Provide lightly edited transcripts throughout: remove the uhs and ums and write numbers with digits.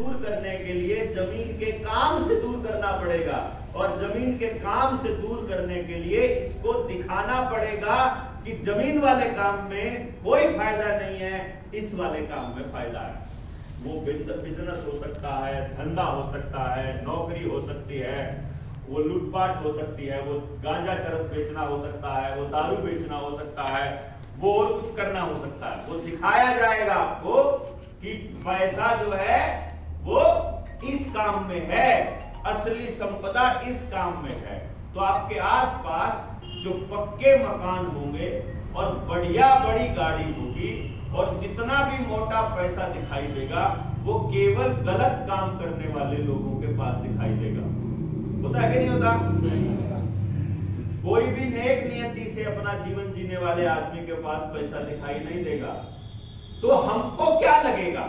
दूर करने के लिए जमीन के काम से दूर करना पड़ेगा, और जमीन के काम से दूर करने के लिए इसको दिखाना पड़ेगा कि जमीन वाले काम में कोई फायदा नहीं है, इस वाले काम में फायदा है। वो बिजनेस हो सकता है, धंधा हो सकता है, नौकरी हो सकती है, वो लूटपाट हो सकती है, वो गांजा चरस बेचना हो सकता है, वो दारू बेचना हो सकता है, वो और कुछ करना हो सकता है। वो दिखाया जाएगा आपको कि पैसा जो है वो इस काम में है, असली संपदा इस काम में है। तो आपके आसपास जो पक्के मकान होंगे और बढ़िया बड़ी गाड़ी होगी और जितना भी मोटा पैसा दिखाई देगा वो केवल गलत काम करने वाले लोगों के पास दिखाई देगा। होता है कि नहीं होता? कोई भी नेक नियति से अपना जीवन जीने वाले आदमी के पास पैसा दिखाई नहीं देगा। तो हमको क्या लगेगा?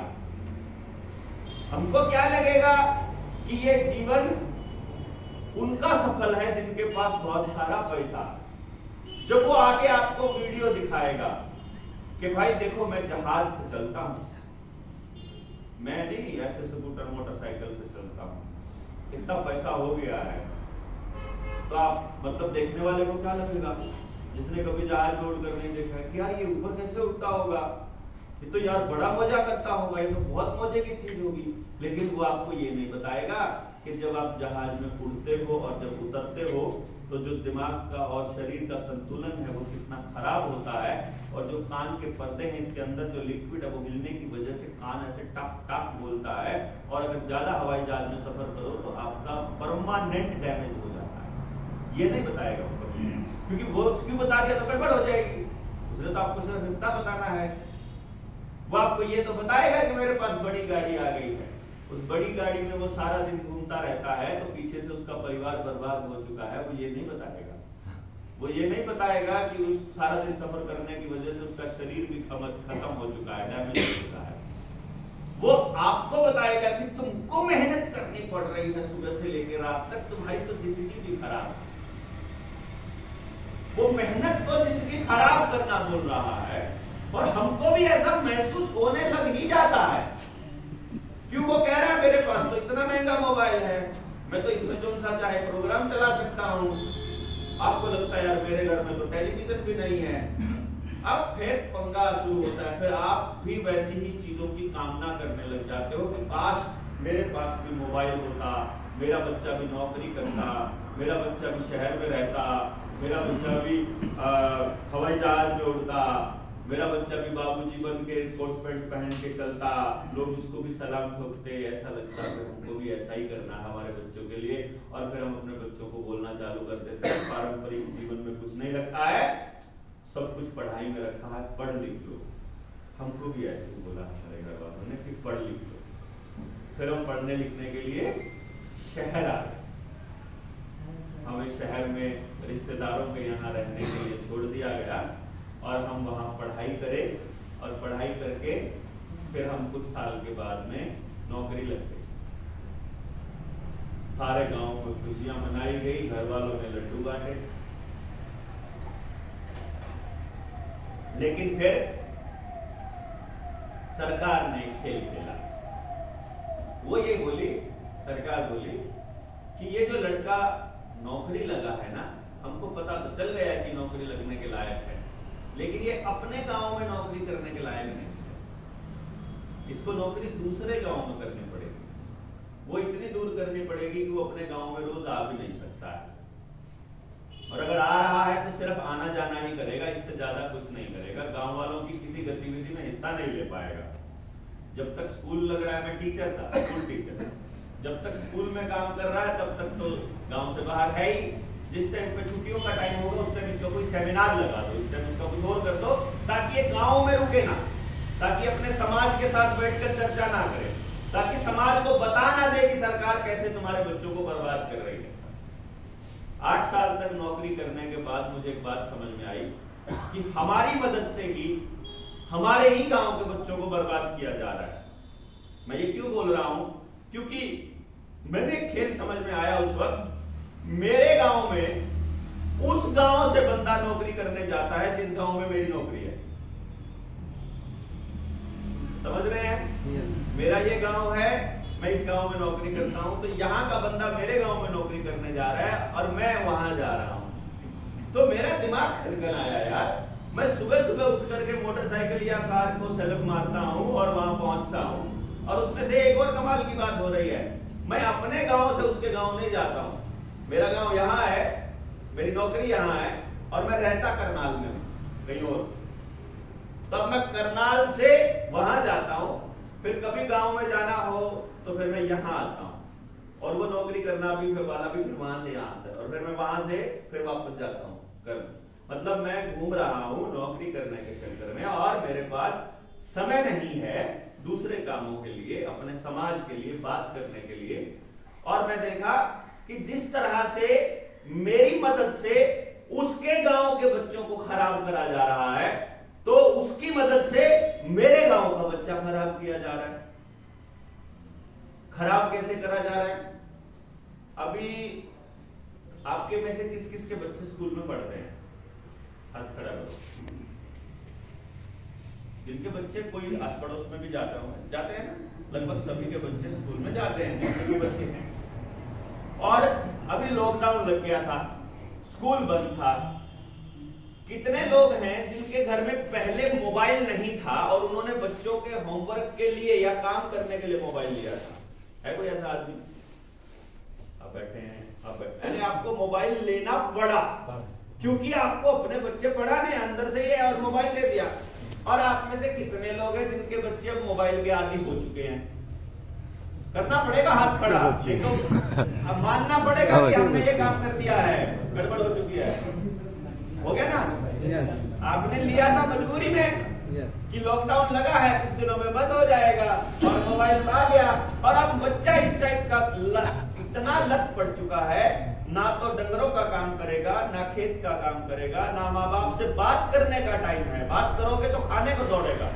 हमको क्या लगेगा कि ये जीवन उनका सफल है जिनके पास बहुत सारा पैसा। जब वो आके आपको वीडियो दिखाएगा कि भाई देखो मैं जहाज से चलता हूं, मैं नहीं ऐसे स्कूटर मोटरसाइकिल से चलता हूं, इतना पैसा हो गया है, तो आप मतलब देखने वाले को क्या लगेगा? जिसने कभी जहाज में उड़कर नहीं देखा है कि यार ये ऊपर कैसे उड़ता होगा, ये तो यार बड़ा मजा करता होगा, ये तो बहुत मजे की चीज होगी। लेकिन वो आपको ये नहीं बताएगा कि जब आप जहाज में उड़ते हो और जब उतरते हो तो जो दिमाग का और शरीर का संतुलन है वो कितना खराब होता है, और जो कान के पर्दे हैं इसके अंदर जो लिक्विड है वो हिलने की वजह से कान ऐसे टक टक बोलता है, और अगर ज्यादा हवाई जहाज में सफर करो तो आपका परमानेंट डैमेज हो जाता है। ये नहीं बताएगा वो कभी, क्योंकि वो क्यों बता दिया तो गड़बड़ हो जाएगी। उसने तो आपको सिर्फ इतना बताना है, वो आपको ये तो बताएगा कि मेरे पास बड़ी गाड़ी आ गई है। उस बड़ी गाड़ी में वो सारा दिन घूमता रहता है तो पीछे से उसका परिवार बर्बाद हो चुका है, वो ये नहीं बताएगा। वो ये नहीं बताएगा कि उस सारा दिन सफर करने की वजह से उसका शरीर भी खत्म हो चुका है, डैमेज हो चुका है। वो आपको बताएगा कि तुमको मेहनत करनी पड़ रही है सुबह से लेकर रात तक, तुम्हारी तो जिंदगी भी खराब है। वो मेहनत तो जिंदगी खराब करना बोल रहा है, और हमको भी ऐसा महसूस होने लग ही जाता है। क्यों? वो कह रहा है मेरे पास तो इतना महंगा मोबाइल है, मैं तो इसमें जो सा चाहे प्रोग्राम चला सकता हूँ। आपको लगता है यार मेरे घर में तो टेलीविजन भी नहीं है। अब फिर पंगा शुरू होता है, फिर आप भी वैसी ही चीजों की कामना करने लग जाते हो कि काश मेरे पास भी मोबाइल होता, मेरा बच्चा भी नौकरी करता, मेरा बच्चा भी शहर में रहता, मेरा बच्चा भी हवाई जहाज में उड़ता, मेरा बच्चा भी बाबूजी बन के कोट पैंट पहन के चलता, लोग उसको भी सलाम ठोकते। ऐसा लगता है हमको भी ऐसा ही करना है हमारे बच्चों के लिए, और फिर हम अपने बच्चों को बोलना चालू कर देते हैं पारंपरिक जीवन में कुछ नहीं रखा है, सब कुछ पढ़ाई में रखा है, पढ़ लिख लो। हमको भी ऐसे बोला हमारे घर वालों ने कि पढ़ लिख लो। फिर हम पढ़ने लिखने के लिए शहर आ गए। हमें शहर में रिश्तेदारों के यहाँ रहने के लिए छोड़ दिया गया, और हम वहाँ पढ़ाई करें, और पढ़ाई करके फिर हम कुछ साल के बाद में नौकरी लग गई। सारे गांव में खुशियां मनाई गई, घर वालों ने लड्डू बांटे। लेकिन फिर सरकार ने खेल खेला। वो ये बोली, सरकार बोली कि ये जो लड़का नौकरी लगा है ना, हमको पता तो चल गया कि नौकरी लगने के लायक है, लेकिन ये अपने गांव में नौकरी करने के लायक नहीं। इसको नौकरी दूसरे गांव में करनी पड़ेगी। वो इतनी दूर करनी पड़ेगी कि वो अपने गांव में रोज आ भी नहीं सकता है, और अगर आ रहा है तो सिर्फ आना जाना ही करेगा, इससे ज्यादा कुछ नहीं करेगा। गांव वालों की किसी गतिविधि में हिस्सा नहीं ले पाएगा। जब तक स्कूल लग रहा है, मैं टीचर था, स्कूल टीचर, जब तक स्कूल में काम कर रहा है तब तक तो गांव से बाहर है ही। जिस टाइम पे छुट्टियों का टाइम होगा उस टाइम इसका कोई सेमिनार लगा दो, इस टाइम इसका कुछ और कर दो, ताकि ये गांव में रुके ना, ताकि अपने समाज के साथ बैठकर चर्चा ना करे, ताकि समाज को बता ना दे कि सरकार कैसे तुम्हारे बच्चों को बर्बाद कर रही है। 8 साल तक नौकरी करने के बाद मुझे एक बात समझ में आई कि हमारी मदद से ही हमारे ही गांव के बच्चों को बर्बाद किया जा रहा है। मैं ये क्यों बोल रहा हूं? क्योंकि मैंने खेल समझ में आया उस वक्त, मेरे गांव में उस गांव से बंदा नौकरी करने जाता है जिस गांव में मेरी नौकरी है। समझ रहे हैं? मेरा ये गांव है, मैं इस गांव में नौकरी करता हूं, तो यहाँ का बंदा मेरे गांव में नौकरी करने जा रहा है और मैं वहां जा रहा हूं, तो मेरा दिमाग खटकन आया यार। मैं सुबह सुबह उठ करके मोटरसाइकिल या कार को सेल्फ मारता हूं और वहां पहुंचता हूं, और उसमें से एक और कमाल की बात हो रही है, मैं अपने गांव से उसके गांव नहीं जाता हूं। मेरा गांव यहाँ है, मेरी नौकरी यहाँ है, और मैं रहता करनाल में कहीं और, तब मैं करनाल से वहां जाता हूं, फिर कभी गांव में जाना हो तो फिर मैं यहाँ आता हूँ, और वो नौकरी करना भी वाला भी फिर वहां से यहाँ आता है, और फिर मैं वहां से फिर वापस जाता हूँ कर, मतलब मैं घूम रहा हूँ नौकरी करने के चक्कर में, और मेरे पास समय नहीं है दूसरे कामों के लिए, अपने समाज के लिए, बात करने के लिए। और मैं देखा कि जिस तरह से मेरी मदद से उसके गांव के बच्चों को खराब करा जा रहा है, तो उसकी मदद से मेरे गांव का बच्चा खराब किया जा रहा है। खराब कैसे करा जा रहा है? अभी आपके में से किस किस के बच्चे स्कूल में पढ़ते हैं? हाथ खड़ा करो। जिनके बच्चे कोई आस पड़ोस में भी जाते हैं ना, लगभग सभी के बच्चे स्कूल में जाते हैं, जितने भी बच्चे हैं। और अभी लॉकडाउन लग गया था, स्कूल बंद था। कितने लोग हैं जिनके घर में पहले मोबाइल नहीं था और उन्होंने बच्चों के होमवर्क के लिए या काम करने के लिए मोबाइल लिया था? है कोई ऐसा आदमी? आप बैठे हैं, यानी आपको मोबाइल लेना पड़ा क्योंकि आपको अपने बच्चे पढ़ाने, अंदर से ये और मोबाइल दे दिया। और आप में से कितने लोग हैं जिनके बच्चे अब मोबाइल के आदी हो चुके हैं? करना पड़ेगा हाथ खड़ा, तो अब मानना पड़ेगा कि हमने ये काम कर दिया है, गड़बड़ हो चुकी है। हो गया ना? आपने लिया था मजबूरी में कि लॉकडाउन लगा है, कुछ दिनों में बंद हो जाएगा, और मोबाइल आ गया, और अब बच्चा इस टाइप का इतना लत पड़ चुका है, ना तो डंगरों का काम करेगा, ना खेत का काम करेगा, ना माँ बाप से बात करने का टाइम है। बात करोगे तो खाने को दौड़ेगा,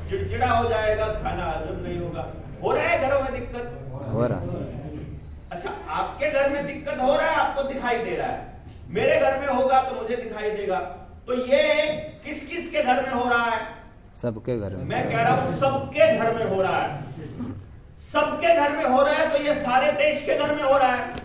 चिड़चिड़ा हो जाएगा, खाना हजम नहीं होगा। हो रहा है घरों में दिक्कत? हो रहा है। अच्छा, आपके घर में दिक्कत हो रहा है, आपको दिखाई दे रहा है, मेरे घर में होगा तो मुझे दिखाई देगा। तो ये किस किस के घर में हो रहा है? सबके घर में। मैं कह रहा हूं सबके घर में हो रहा है। सबके घर में हो रहा है, तो ये सारे देश के घर में हो रहा है।